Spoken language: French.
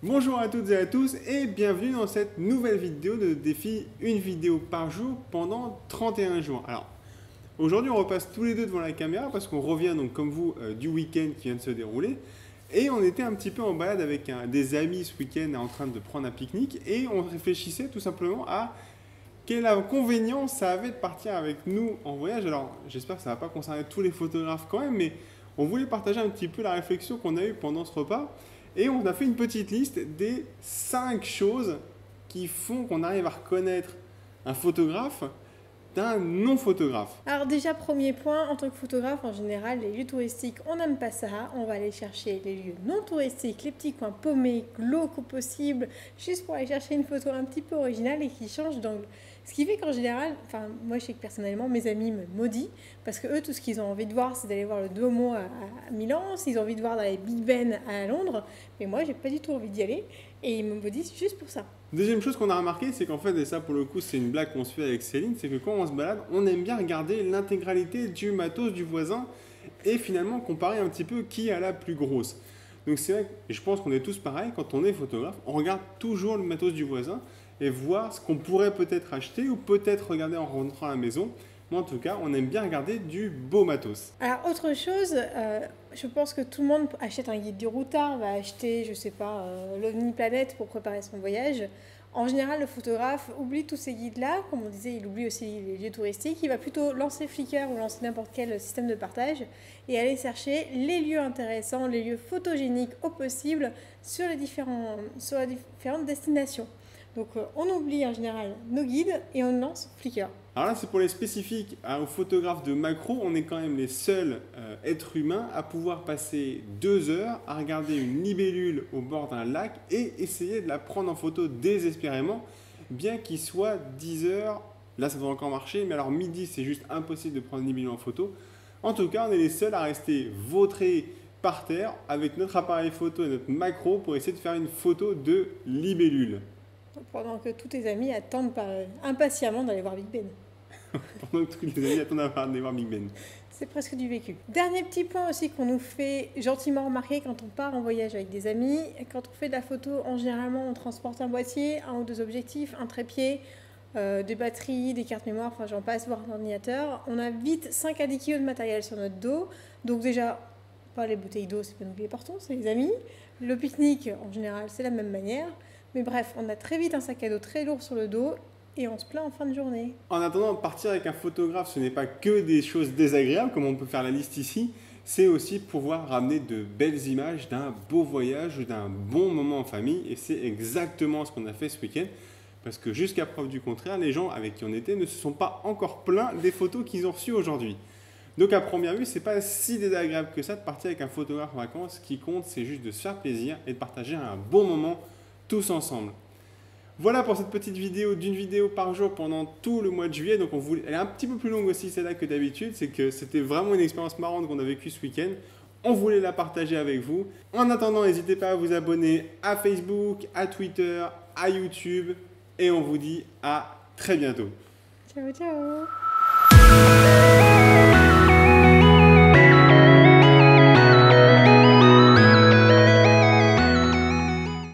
Bonjour à toutes et à tous et bienvenue dans cette nouvelle vidéo de défi une vidéo par jour pendant 31 jours. Alors aujourd'hui on repasse tous les deux devant la caméra parce qu'on revient donc comme vous du week-end qui vient de se dérouler et on était un petit peu en balade avec des amis ce week-end en train de prendre un pique-nique et on réfléchissait tout simplement à quel inconvénient ça avait de partir avec nous en voyage. Alors j'espère que ça ne va pas concerner tous les photographes quand même, mais on voulait partager un petit peu la réflexion qu'on a eue pendant ce repas. Et on a fait une petite liste des 5 choses qui font qu'on arrive à reconnaître un photographe d'un non-photographe. Alors déjà, premier point, en tant que photographe, en général, les lieux touristiques, on n'aime pas ça. On va aller chercher les lieux non touristiques, les petits coins paumés, glauques au possible, juste pour aller chercher une photo un petit peu originale et qui change d'angle. Ce qui fait qu'en général, enfin moi je sais que personnellement, mes amis me maudissent parce que eux, tout ce qu'ils ont envie de voir, c'est d'aller voir le Duomo à Milan, s'ils ont envie de voir les Big Ben à Londres, mais moi j'ai pas du tout envie d'y aller et ils me maudissent juste pour ça. Deuxième chose qu'on a remarqué, c'est qu'en fait, et ça pour le coup c'est une blague qu'on se fait avec Céline, c'est que quand on se balade, on aime bien regarder l'intégralité du matos du voisin et finalement comparer un petit peu qui a la plus grosse. Donc c'est vrai, et je pense qu'on est tous pareils, quand on est photographe, on regarde toujours le matos du voisin et voir ce qu'on pourrait peut-être acheter ou peut-être regarder en rentrant à la maison. Mais en tout cas, on aime bien regarder du beau matos. Alors, autre chose, je pense que tout le monde achète un guide du routard, va acheter, je sais pas, l'OVNI Planète pour préparer son voyage. En général, le photographe oublie tous ces guides-là, comme on disait, il oublie aussi les lieux touristiques. Il va plutôt lancer Flickr ou lancer n'importe quel système de partage et aller chercher les lieux intéressants, les lieux photogéniques au possible sur les différentes destinations. Donc on oublie en général nos guides et on lance Flickr. Alors là, c'est pour les spécifiques aux photographes de macro. On est quand même les seuls êtres humains à pouvoir passer 2 heures à regarder une libellule au bord d'un lac et essayer de la prendre en photo désespérément, bien qu'il soit 10 heures. Là, ça doit encore marcher, mais alors midi, c'est juste impossible de prendre une libellule en photo. En tout cas, on est les seuls à rester vautrés par terre avec notre appareil photo et notre macro pour essayer de faire une photo de libellule. Pendant que tous tes amis attendent impatiemment d'aller voir Big Ben. Pendant que tous les amis attendent d'aller voir Big Ben. C'est presque du vécu. Dernier petit point aussi qu'on nous fait gentiment remarquer quand on part en voyage avec des amis. Quand on fait de la photo, en généralement, on transporte un boîtier, 1 ou 2 objectifs, un trépied, des batteries, des cartes mémoire, enfin j'en passe, voire un ordinateur. On a vite 5 à 10 kg de matériel sur notre dos. Donc déjà, pas les bouteilles d'eau, c'est pas nous qui les portons, c'est les amis. Le pique-nique, en général, c'est la même manière. Mais bref, on a très vite un sac à dos très lourd sur le dos et on se plaint en fin de journée. En attendant de partir avec un photographe, ce n'est pas que des choses désagréables, comme on peut faire la liste ici, c'est aussi pouvoir ramener de belles images d'un beau voyage ou d'un bon moment en famille. Et c'est exactement ce qu'on a fait ce week-end. Parce que jusqu'à preuve du contraire, les gens avec qui on était ne se sont pas encore plaints des photos qu'ils ont reçues aujourd'hui. Donc à première vue, c'est pas si désagréable que ça de partir avec un photographe en vacances. Ce qui compte, c'est juste de se faire plaisir et de partager un bon moment tous ensemble. Voilà pour cette petite vidéo d'une vidéo par jour pendant tout le mois de juillet. Donc elle est un petit peu plus longue aussi celle-là que d'habitude. C'est que c'était vraiment une expérience marrante qu'on a vécue ce week-end. On voulait la partager avec vous. En attendant, n'hésitez pas à vous abonner à Facebook, à Twitter, à YouTube. Et on vous dit à très bientôt. Ciao, ciao!